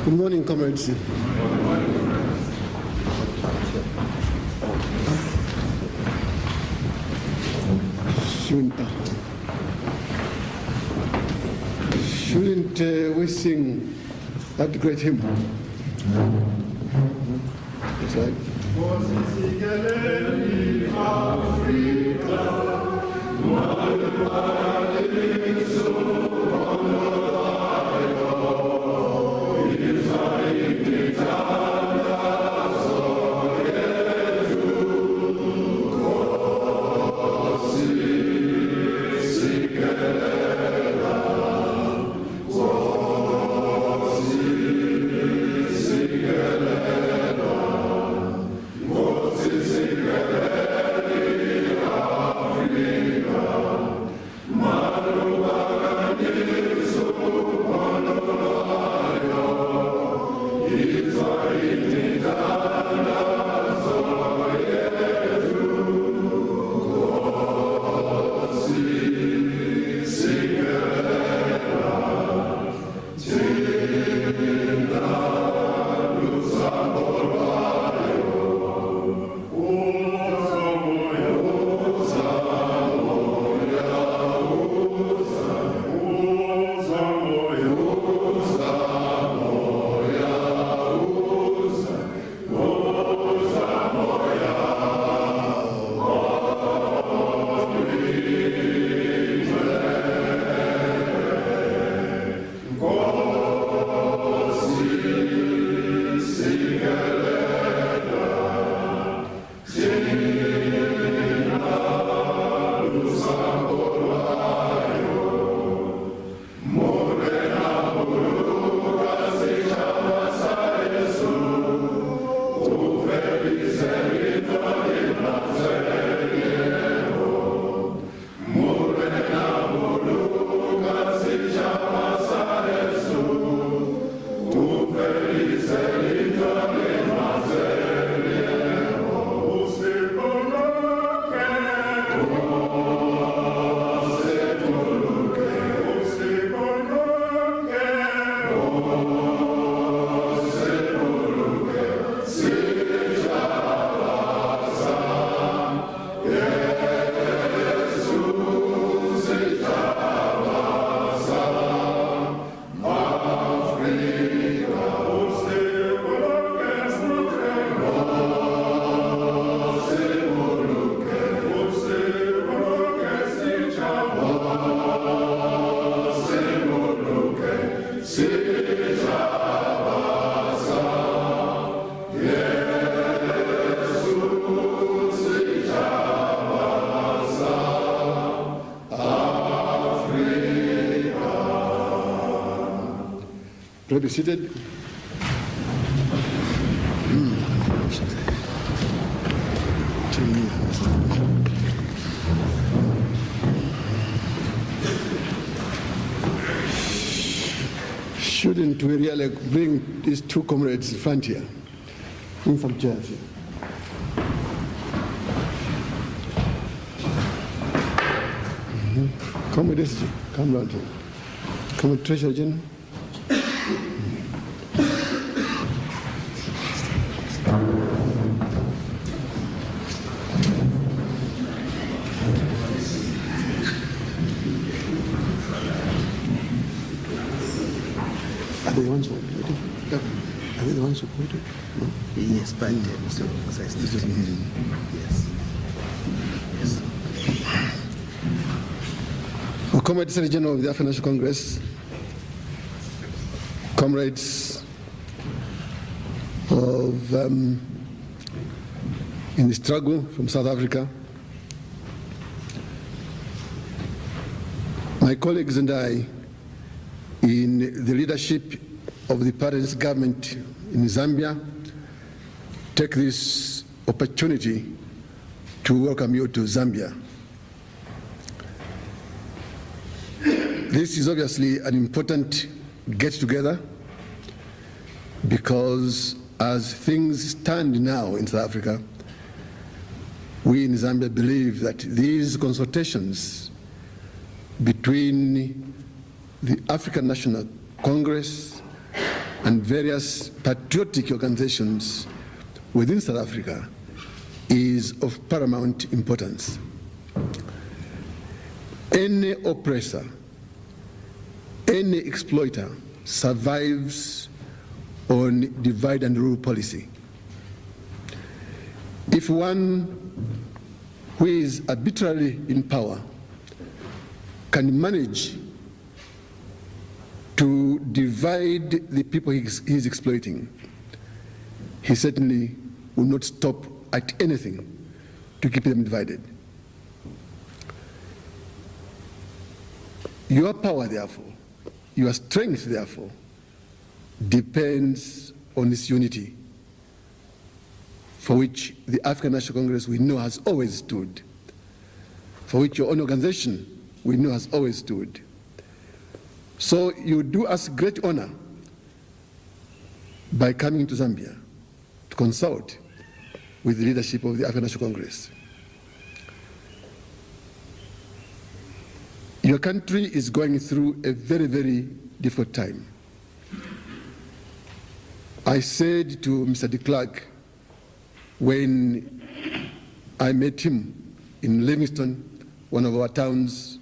Good morning, comrades. Shouldn't we sing that great hymn? That's right. Be seated. Shouldn't we really bring these two comrades in front here? Bring some chairs here. Come with this, come round here. Come with Treasurer General. Are they the ones who appointed? Are they the ones who appointed? No? Yes, but Mr. Yes. Yes. Well, Comrade Secretary General of the African National Congress, comrades of in the struggle from South Africa, my colleagues and I, in the leadership of the parent government in Zambia, take this opportunity to welcome you to Zambia. This is obviously an important get-together because as things stand now in South Africa, we in Zambia believe that these consultations between the African National Congress and various patriotic organizations within South Africa is of paramount importance. Any oppressor, any exploiter survives on divide and rule policy. If one who is arbitrarily in power can manage to divide the people he is exploiting, he certainly will not stop at anything to keep them divided. Your power, therefore, your strength, therefore, depends on this unity for which the African National Congress we know has always stood, for which your own organization we know has always stood. So you do us great honor by coming to Zambia to consult with the leadership of the African National Congress. Your country is going through a very, very difficult time. I said to Mr. de Klerk when I met him in Livingstone, one of our towns,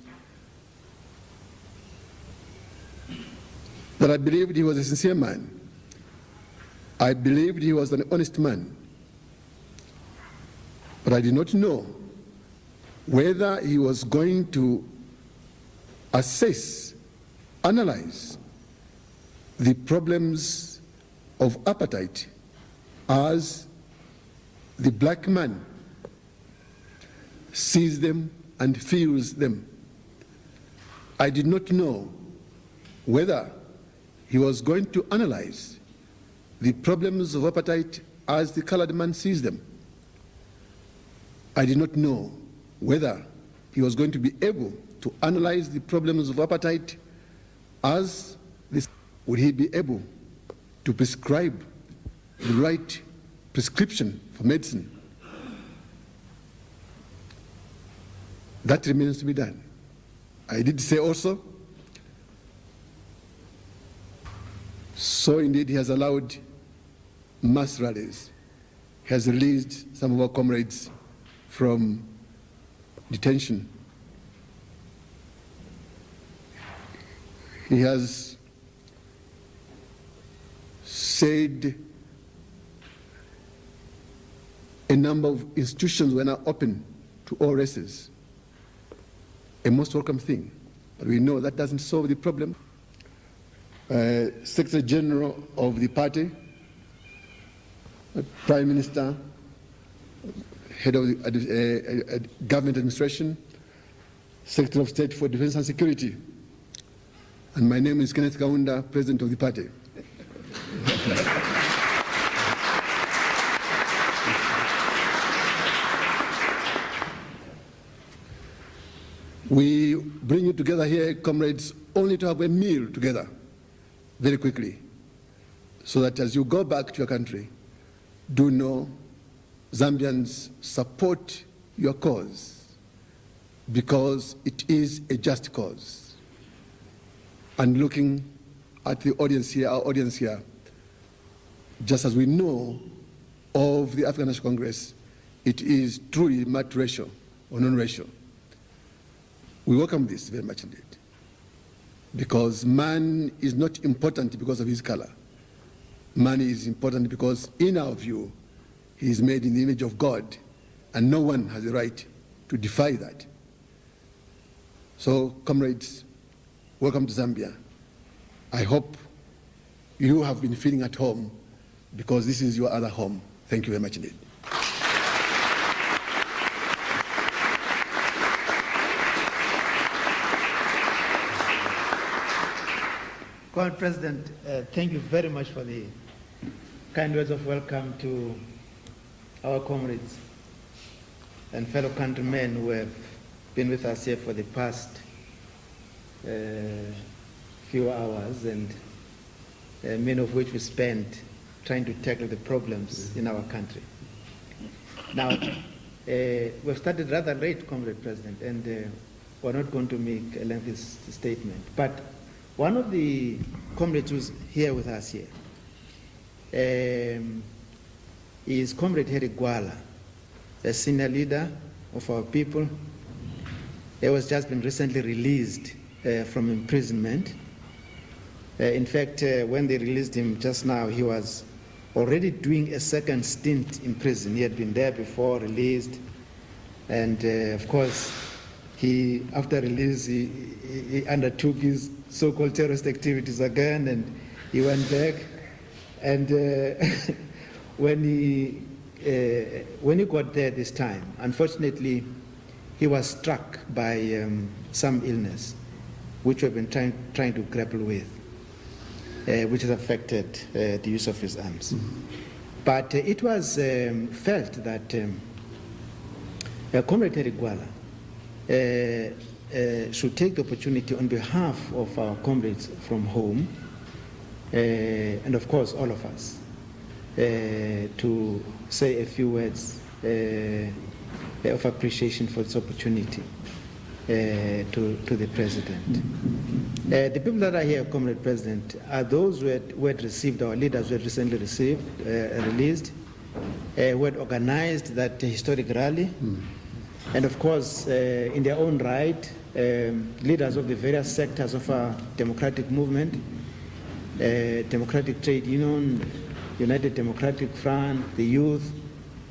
that I believed he was a sincere man. I believed he was an honest man. But I did not know whether he was going to assess, analyze the problems of apartheid as the black man sees them and feels them. I did not know whether he was going to analyze the problems of apartheid as the colored man sees them. I did not know whether he was going to be able to analyze the problems of apartheid as this. Would he be able to prescribe the right prescription for medicine? That remains to be done. I did say also, so indeed he has allowed mass rallies. He has released some of our comrades from detention. He has said a number of institutions were now open to all races. A most welcome thing. But we know that doesn't solve the problem. Secretary General of the party, Prime Minister, Head of the Government Administration, Secretary of State for Defense and Security. And my name is Kenneth Kaunda, President of the party. We bring you together here, comrades, only to have a meal together very quickly, so that as you go back to your country, do know Zambians support your cause because it is a just cause. And looking at the audience here, our audience here, just as we know of the African National Congress, it is truly multiracial or non-racial. We welcome this very much indeed, because man is not important because of his color. Man is important because, in our view, he is made in the image of God, and no one has the right to defy that. So, comrades, welcome to Zambia. I hope you have been feeling at home, because this is your other home. Thank you very much indeed. Comrade President, thank you very much for the kind words of welcome to our comrades and fellow countrymen who have been with us here for the past few hours, and many of which we spent trying to tackle the problems in our country. Now, we've started rather late, Comrade President, and we're not going to make a lengthy statement, but one of the comrades who's here with us here is Comrade Harry Gwala, a senior leader of our people. He was just been recently released from imprisonment. In fact, when they released him just now, he was already doing a second stint in prison. He had been there before, released, and of course, after release, he undertook his so-called terrorist activities again, and he went back. And when he got there this time, unfortunately, he was struck by some illness, which we've been trying to grapple with, which has affected the use of his arms. Mm-hmm. But it was felt that Comrade Harry Gwala should take the opportunity on behalf of our comrades from home, and of course all of us, to say a few words of appreciation for this opportunity to the President. The people that are here, Comrade President, are those who had received, our leaders who had recently released, who had organized that historic rally, and of course, in their own right, leaders of the various sectors of our democratic movement, Democratic Trade Union, United Democratic Front, the youth.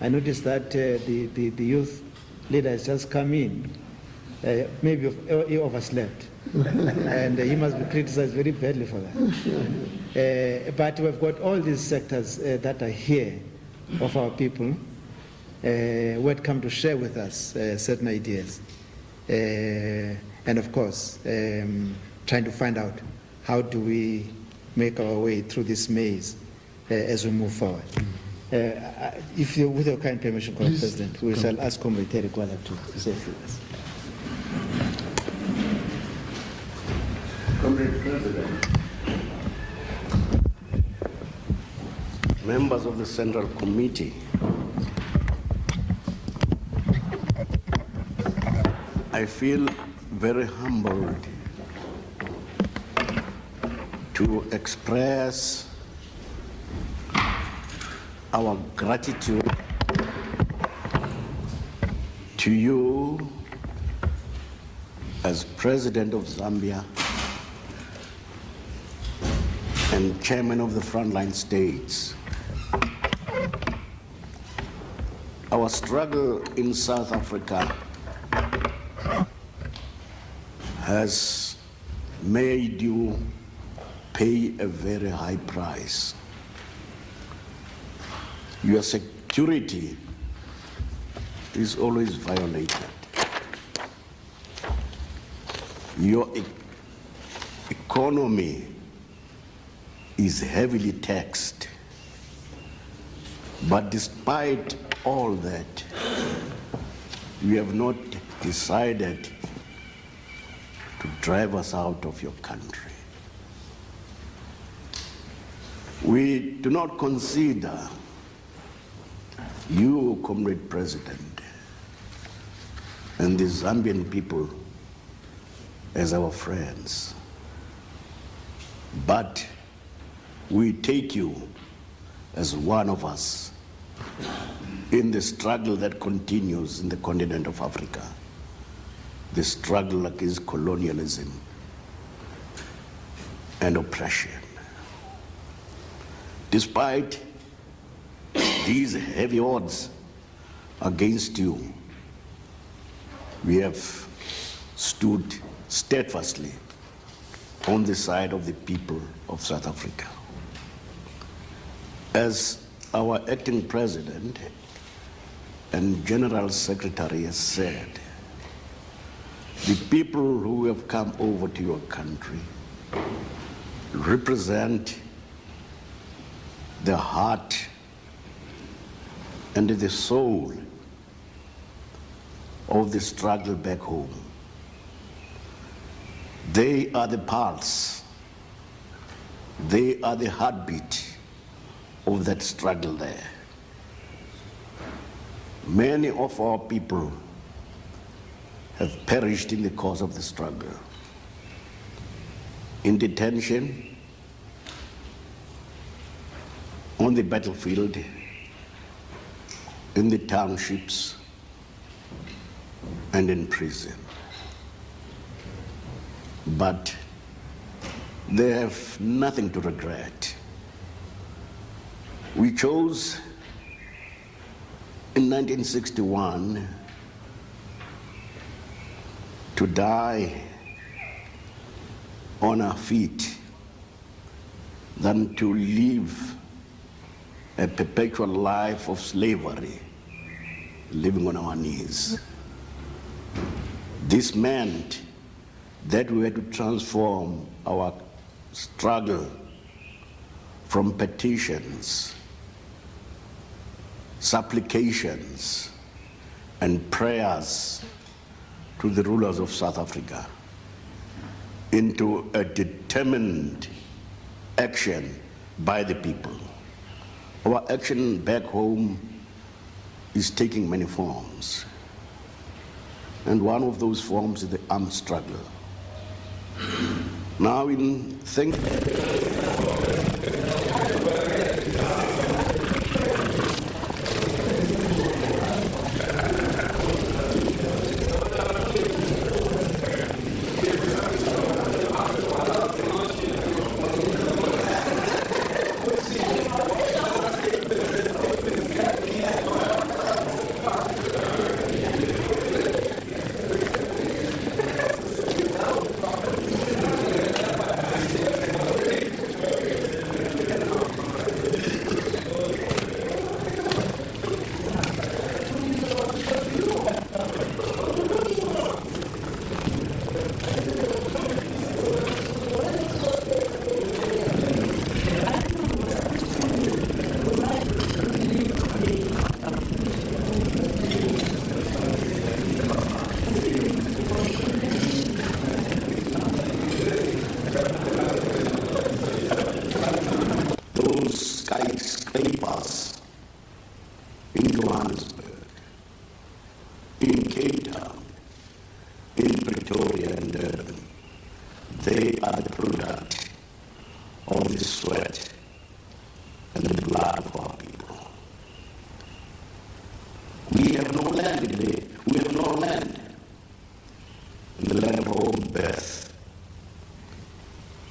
I noticed that the youth leader has just come in. Maybe he overslept. And he must be criticized very badly for that. But we've got all these sectors that are here of our people who had come to share with us certain ideas. And of course, trying to find out how do we make our way through this maze as we move forward. If you, with your kind permission, Comrade President, we shall ask Comrade Harry Gwala to say a few words. Comrade President, members of the Central Committee, I feel very humbled to express our gratitude to you as President of Zambia and Chairman of the Frontline States. Our struggle in South Africa has made you pay a very high price. Your security is always violated. Your economy is heavily taxed. But despite all that, you have not decided to drive us out of your country. We do not consider you, Comrade President, and the Zambian people as our friends, but we take you as one of us in the struggle that continues in the continent of Africa, the struggle against colonialism and oppression. Despite these heavy odds against you, we have stood steadfastly on the side of the people of South Africa. As our acting president and general secretary has said, the people who have come over to your country represent the heart and the soul of the struggle back home. They are the pulse. They are the heartbeat of that struggle there. Many of our people have perished in the course of the struggle, in detention, on the battlefield, in the townships, and in prison. But they have nothing to regret. We chose in 1961 to die on our feet than to live a perpetual life of slavery, living on our knees. This meant that we had to transform our struggle from petitions, supplications, and prayers to the rulers of South Africa into a determined action by the people. Our action back home is taking many forms. And one of those forms is the armed struggle. Now, in skyscrapers in Johannesburg, in Cape Town, in Pretoria and Durban, they are the product of the sweat and the blood of our people. We have no land today. We have no land. In the land of our own birth,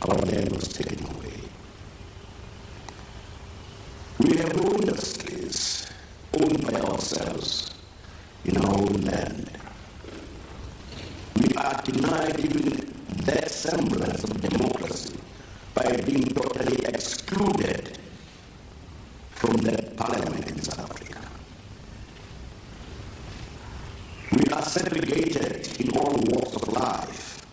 our land was taken away. We have no industries owned by ourselves in our own land. We are denied even that semblance of democracy by being totally excluded from that parliament in South Africa. We are segregated in all walks of life.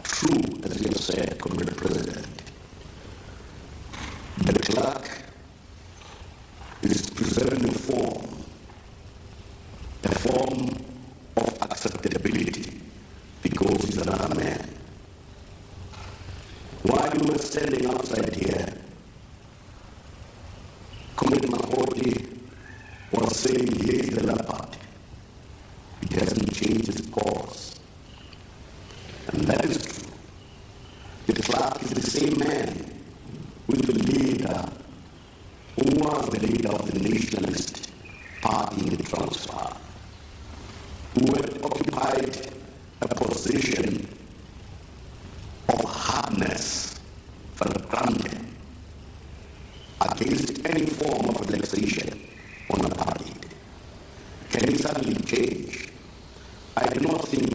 True, as you said, Comrade President, the clerk is preserving a form of acceptability because he's another man. While you were standing outside here, Comrade Mahodi was saying, here is the leopard. It hasn't changed its course. And that is true. The clerk is the same man who is the leader, who was the leader of the Nationalist Party in the Transvaal, who had occupied a position of hardness for granted against any form of relaxation on apartheid. Can it suddenly change? I do not think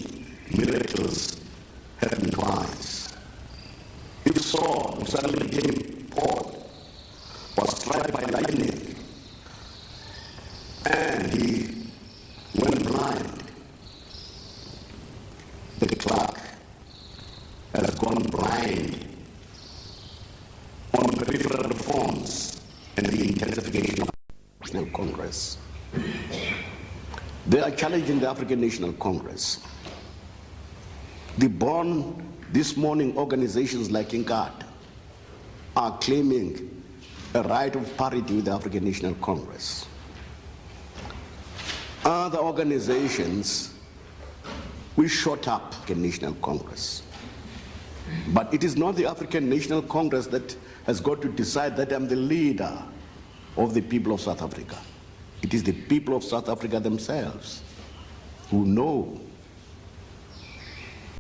miracles happen twice. If Saul, who suddenly became Paul, was struck by lightning and he went blind, the clerk has gone blind on peripheral reforms and the intensification of the National Congress. They are challenging the African National Congress. This morning, organizations like INCAD are claiming a right of parity with the African National Congress. Other organizations, we shot up the National Congress. But it is not the African National Congress that has got to decide that I'm the leader of the people of South Africa. It is the people of South Africa themselves who know